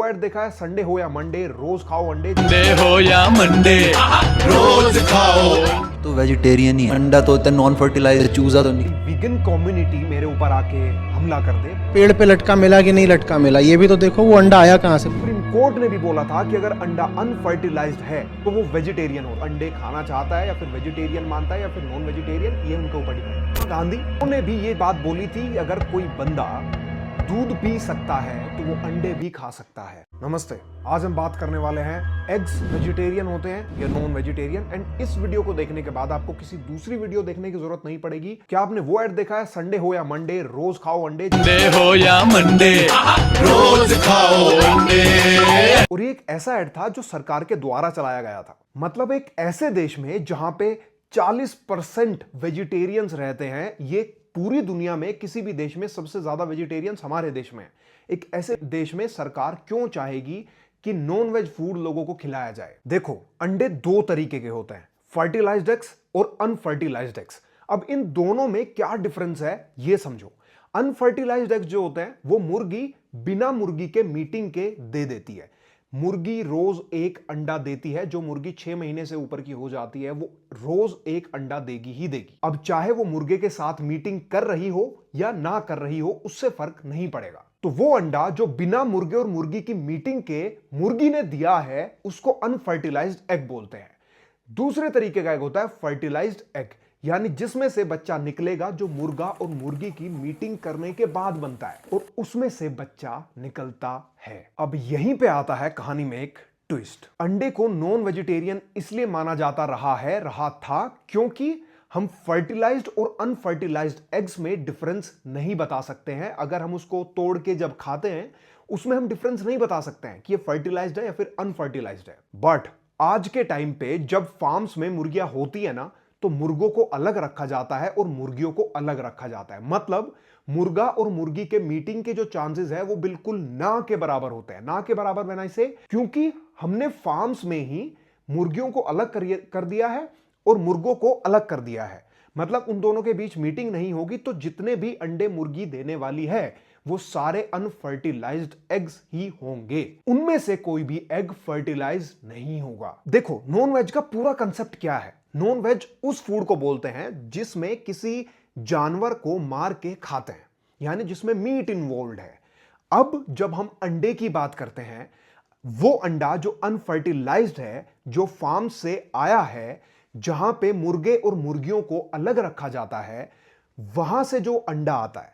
वो ऐड देखा है, संडे हो या मंडे रोज खाओ अंडे। हो या मंडे रोज खाओ। तो वेजिटेरियन ही है। अंडा तो होता है नॉन फर्टिलाइज्ड, चूजा तो नहीं। वीगन कम्युनिटी मेरे ऊपर आके हमला कर दे। पेड़ पे लटका मिला कि नहीं लटका मिला, ये भी तो देखो वो अंडा आया कहाँ से। सुप्रीम कोर्ट ने भी बोला था कि अगर अंडा अनफर्टिलाइज्ड है तो वो वेजिटेरियन हो। अंडे खाना चाहता है या फिर वेजिटेरियन मानता है या फिर नॉन वेजिटेरियन, ये उनके ऊपर डिपेंड है। गांधी ने भी ये बात बोली थी, अगर कोई बंदा दूध पी सकता है तो वो अंडे भी खा सकता है। नमस्ते, आज हम बात करने वाले हैं एग्स वेजिटेरियन होते हैं या नॉन वेजिटेरियन। एंड इस वीडियो को देखने के बाद आपको किसी दूसरी वीडियो देखने की जरूरत नहीं पड़ेगी। क्या आपने वो ऐड देखा है, संडे हो या मंडे रोज खाओ अंडे? हो या मंडे रोज खाओ अंडे। और ये एक ऐसा ऐड था जो सरकार के द्वारा चलाया गया था। मतलब एक ऐसे देश में जहां पे 40% वेजिटेरियंस रहते हैं, ये पूरी दुनिया में किसी भी देश में सबसे ज्यादा वेजिटेरियंस हमारे देश में है। एक ऐसे देश में सरकार क्यों चाहेगी कि नॉन वेज फूड लोगों को खिलाया जाए? देखो, अंडे दो तरीके के होते हैं, फर्टिलाइज्ड एग्स और अनफर्टिलाइज्ड एग्स। अब इन दोनों में क्या डिफरेंस है ये समझो। अनफर्टिलाइज्ड एग्स जो होते हैं वो मुर्गी बिना मुर्गी के मीटिंग के दे देती है। मुर्गी रोज एक अंडा देती है। जो मुर्गी 6 महीने से ऊपर की हो जाती है वो रोज एक अंडा देगी ही देगी। अब चाहे वो मुर्गे के साथ मीटिंग कर रही हो या ना कर रही हो, उससे फर्क नहीं पड़ेगा। तो वो अंडा जो बिना मुर्गे और मुर्गी की मीटिंग के मुर्गी ने दिया है उसको अनफर्टिलाइज्ड एग बोलते हैं। दूसरे तरीके का एग होता है फर्टिलाइज्ड एग, यानी जिसमें से बच्चा निकलेगा जो मुर्गा और मुर्गी की मीटिंग करने के बाद बनता है और उसमें से बच्चा निकलता है। अब यहीं पे आता है कहानी में एक ट्विस्ट। अंडे को नॉन वेजिटेरियन इसलिए माना जाता रहा था क्योंकि हम फर्टिलाइज्ड और अनफर्टिलाइज्ड एग्स में डिफरेंस नहीं बता सकते हैं। अगर हम उसको तोड़ के जब खाते हैं उसमें हम डिफरेंस नहीं बता सकते हैं कि ये फर्टिलाइज्ड है या फिर अनफर्टिलाइज्ड है। बट आज के टाइम पे जब फार्म्स में मुर्गियां होती है ना, तो मुर्गों को अलग रखा जाता है और मुर्गियों को अलग रखा जाता है। मतलब मुर्गा और मुर्गी के मीटिंग के जो चांसेस है वो बिल्कुल ना के बराबर होते हैं। ना के बराबर बनाई से क्योंकि हमने फार्म्स में ही मुर्गियों को अलग कर दिया है और मुर्गों को अलग कर दिया है। मतलब उन दोनों के बीच मीटिंग नहीं होगी तो जितने भी अंडे मुर्गी देने वाली है वो सारे अनफर्टिलाइज्ड एग्स ही होंगे। उनमें से कोई भी एग फर्टिलाइज नहीं होगा। देखो, नॉन वेज का पूरा कंसेप्ट क्या है? नॉन वेज उस फूड को बोलते हैं जिसमें किसी जानवर को मार के खाते हैं, यानी जिसमें मीट इन्वॉल्व है। अब जब हम अंडे की बात करते हैं, वो अंडा जो अनफर्टिलाइज्ड है, जो फार्म से आया है, जहां पे मुर्गे और मुर्गियों को अलग रखा जाता है, वहां से जो अंडा आता है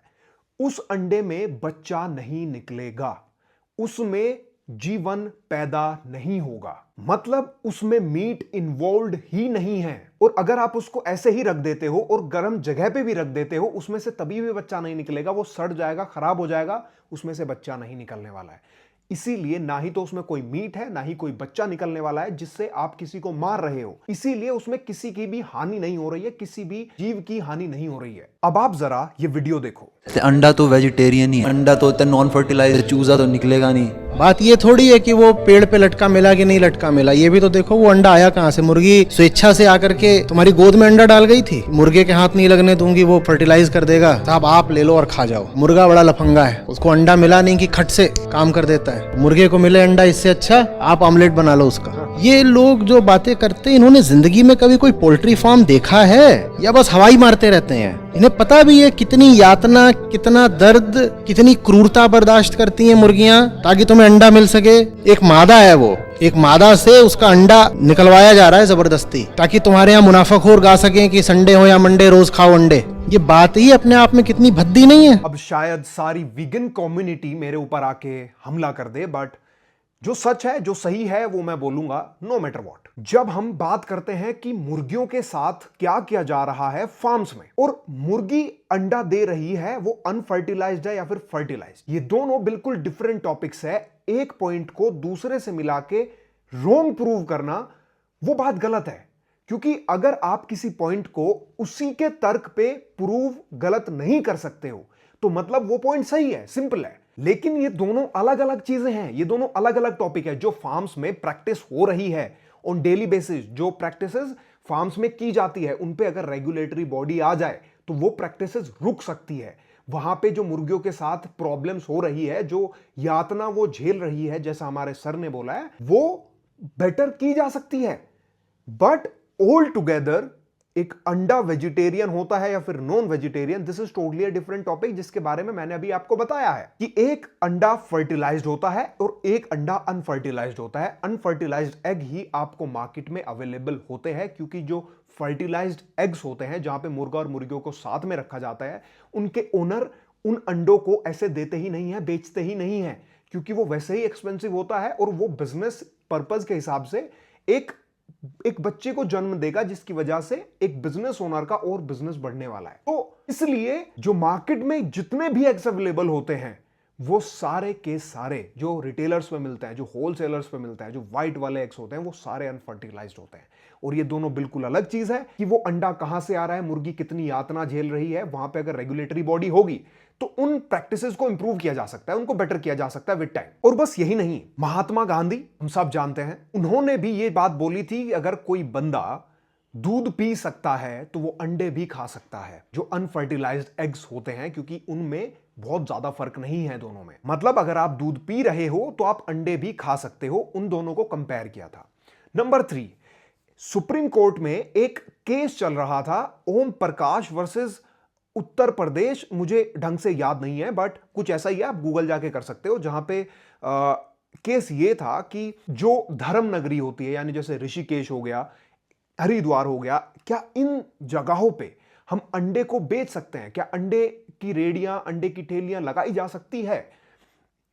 उस अंडे में बच्चा नहीं निकलेगा, उसमें जीवन पैदा नहीं होगा। मतलब उसमें मीट इन्वॉल्व ही नहीं है। और अगर आप उसको ऐसे ही रख देते हो और गर्म जगह पे भी रख देते हो, उसमें से तभी भी बच्चा नहीं निकलेगा, वो सड़ जाएगा, खराब हो जाएगा, उसमें से बच्चा नहीं निकलने वाला है। इसीलिए ना ही तो उसमें कोई मीट है, ना ही कोई बच्चा निकलने वाला है जिससे आप किसी को मार रहे हो। इसीलिए उसमें किसी की भी हानि नहीं हो रही है, किसी भी जीव की हानि नहीं हो रही है। अब आप जरा ये वीडियो देखो। अंडा तो वेजिटेरियन ही है। अंडा तो होता है नॉन फर्टिलाइज्ड, चूजा तो निकलेगा नहीं। बात ये थोड़ी है कि वो पेड़ पे लटका मिला कि नहीं लटका मिला, ये भी तो देखो वो अंडा आया कहाँ से। मुर्गी स्वेच्छा से आकर के तुम्हारी गोद में अंडा डाल गई थी। मुर्गे के हाथ नहीं लगने दूंगी, वो फर्टिलाइज कर देगा। साहब आप ले लो और खा जाओ। मुर्गा बड़ा लफंगा है, उसको अंडा मिला नहीं कि खट से काम कर देता है। मुर्गे को मिले अंडा, इससे अच्छा आप ऑमलेट बना लो उसका। ये लोग जो बातें करते हैं, इन्होंने जिंदगी में कभी कोई पोल्ट्री फार्म देखा है या बस हवाई मारते रहते हैं? इन्हें पता भी है कितनी यातना, कितना दर्द, कितनी क्रूरता बर्दाश्त करती हैं मुर्गियां ताकि तुम्हें अंडा मिल सके। एक मादा है, वो एक मादा से उसका अंडा निकलवाया जा रहा है जबरदस्ती, ताकि तुम्हारे यहाँ मुनाफाखोर गा सकें कि संडे हो या मंडे रोज खाओ अंडे। ये बात ही अपने आप में कितनी भद्दी नहीं है? अब शायद सारी वीगन कम्युनिटी मेरे ऊपर आके हमला कर दे, बट जो सच है, जो सही है, वो मैं बोलूंगा नो मैटर व्हाट। जब हम बात करते हैं कि मुर्गियों के साथ क्या किया जा रहा है फार्म्स में, और मुर्गी अंडा दे रही है, वो अनफर्टिलाइज्ड है या फिर फर्टिलाइज्ड, ये दोनों बिल्कुल डिफरेंट टॉपिक्स है। एक पॉइंट को दूसरे से मिला के रॉन्ग प्रूव करना, वो बात गलत है। क्योंकि अगर आप किसी पॉइंट को उसी के तर्क पे प्रूव गलत नहीं कर सकते हो तो मतलब वो पॉइंट सही है, सिंपल है। लेकिन ये दोनों अलग अलग चीजें हैं, ये दोनों अलग अलग टॉपिक है। जो फार्म्स में प्रैक्टिस हो रही है ऑन डेली बेसिस, जो प्रैक्टिसेस फार्म्स में की जाती है, उन पे अगर रेगुलेटरी बॉडी आ जाए तो वो प्रैक्टिसेस रुक सकती है। वहां पे जो मुर्गियों के साथ प्रॉब्लम्स हो रही है, जो यातना वो झेल रही है, जैसा हमारे सर ने बोला है, वो बेटर की जा सकती है। बट ऑल टुगेदर एक अंडा वेजिटेरियन होता है या फिर non vegetarian, this is totally a different topic, जिसके बारे में मैंने अभी आपको बताया है कि एक अंडा फर्टिलाइज्ड होता है और एक अंडा अनफर्टिलाइज्ड होता है। अनफर्टिलाइज्ड एग ही आपको मार्केट में अवेलेबल होते हैं, क्योंकि जो फर्टिलाइज्ड एग्स होते हैं, जहां पे मुर्गा और मुर्गियों को साथ में रखा जाता है, उनके ओनर उन अंडों को ऐसे देते ही नहीं है, बेचते ही नहीं है, क्योंकि वो वैसे ही एक्सपेंसिव होता है और वो बिजनेस पर्पज के हिसाब से एक बच्चे को जन्म देगा, जिसकी वजह से एक बिजनेस ओनर का और बिजनेस बढ़ने वाला है। तो इसलिए जो मार्केट में जितने भी एग्स अवेलेबल होते हैं, वो सारे के सारे जो रिटेलर्स पे मिलते हैं, जो होलसेलर्स पे मिलते हैं, जो व्हाइट वाले एग्स होते हैं, वो सारे अनफर्टिलाइज्ड होते हैं। और ये दोनों बिल्कुल अलग चीज है कि वो अंडा कहां से आ रहा है, मुर्गी कितनी यातना झेल रही है। वहां पे अगर रेगुलेटरी बॉडी होगी तो उन प्रैक्टिसेस को इंप्रूव किया जा सकता है, उनको बेटर किया जा सकता है विद टाइम। और बस यही नहीं, महात्मा गांधी हम सब जानते हैं, उन्होंने भी ये बात बोली थी कि अगर कोई बंदा दूध पी सकता है तो वो अंडे भी खा सकता है, जो अनफर्टिलाइज्ड एग्स होते हैं, क्योंकि उनमें बहुत ज्यादा फर्क नहीं है दोनों में। मतलब अगर आप दूध पी रहे हो तो आप अंडे भी खा सकते हो। उन दोनों को कंपेयर किया था। नंबर 3, सुप्रीम कोर्ट में एक केस चल रहा था, ओम प्रकाश वर्सेस उत्तर प्रदेश। मुझे ढंग से याद नहीं है, बट कुछ ऐसा ही है, आप गूगल जाके कर सकते हो, जहां पे केस ये था कि जो धर्म नगरी होती है, यानी जैसे ऋषिकेश हो गया, हरिद्वार हो गया, क्या इन जगहों पे हम अंडे को बेच सकते हैं? क्या अंडे की रेडियां, अंडे की ठेलियां लगाई जा सकती है?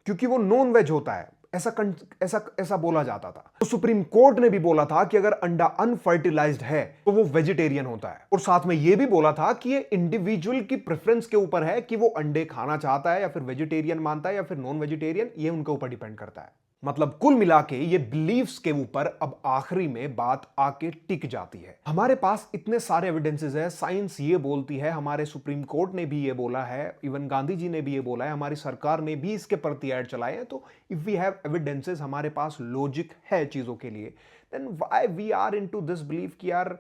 क्योंकि वो नॉन वेज होता है, ऐसा बोला जाता था। तो सुप्रीम कोर्ट ने भी बोला था कि अगर अंडा अनफर्टिलाइज्ड है तो वो वेजिटेरियन होता है। और साथ में ये भी बोला था कि ये इंडिविजुअल की प्रेफरेंस के ऊपर है कि वो अंडे खाना चाहता है या फिर वेजिटेरियन मानता है या फिर नॉन वेजिटेरियन, ये उनके ऊपर डिपेंड करता है। मतलब कुल मिला के ये बिलीफ्स के ऊपर अब आखिरी में बात आके टिक जाती है। हमारे पास इतने सारे एविडेंसेस है, साइंस ये बोलती है, हमारे सुप्रीम कोर्ट ने भी ये बोला है, इवन गांधी जी ने भी ये बोला है, हमारी सरकार ने भी इसके प्रति ऐड चलाए हैं। तो इफ वी हैव एविडेंसेस, हमारे पास लॉजिक है चीजों के लिए, then why we are into this belief कि यार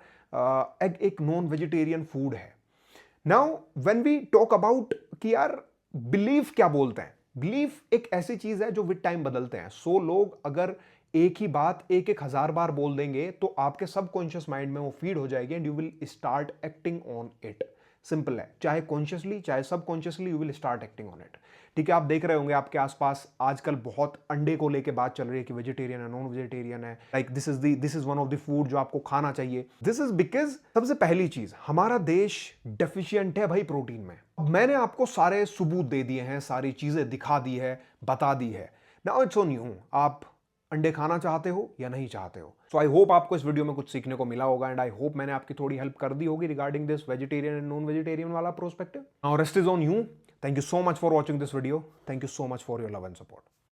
एग एक नॉन वेजिटेरियन फूड है। Now when we talk about कि यार बिलीफ क्या बोलते हैं, बिलीफ एक ऐसी चीज है जो विद टाइम बदलते हैं। 100 लोग अगर एक ही बात 1,000 बार बोल देंगे तो आपके सबकॉन्शियस माइंड में वो फीड हो जाएगी and you will start acting on it. Simple है, चाहे कॉन्शियसली चाहे subconsciously you will start acting on it. ठीक है, आप देख रहे होंगे आपके आसपास आजकल बहुत अंडे को लेके बात चल रही है कि वेजिटेरियन है, नॉन वेजिटेरियन है, like this is one of the food जो आपको खाना चाहिए। दिस इज बिकॉज सबसे पहली चीज, हमारा देश डेफिशिएंट है भाई प्रोटीन में। अब मैंने आपको सारे सबूत दे दिए हैं, सारी चीजें दिखा दी है, बता दी है। नाउ इट्स ऑन यू, आप अंडे खाना चाहते हो या नहीं चाहते हो। सो आई होप आपको इस वीडियो में कुछ सीखने को मिला होगा एंड आई होप मैंने आपकी थोड़ी हेल्प कर दी होगी regarding this vegetarian and non vegetarian वाला prospective. Now rest is on you. Thank you so much for watching this video. Thank you so much for your love and support.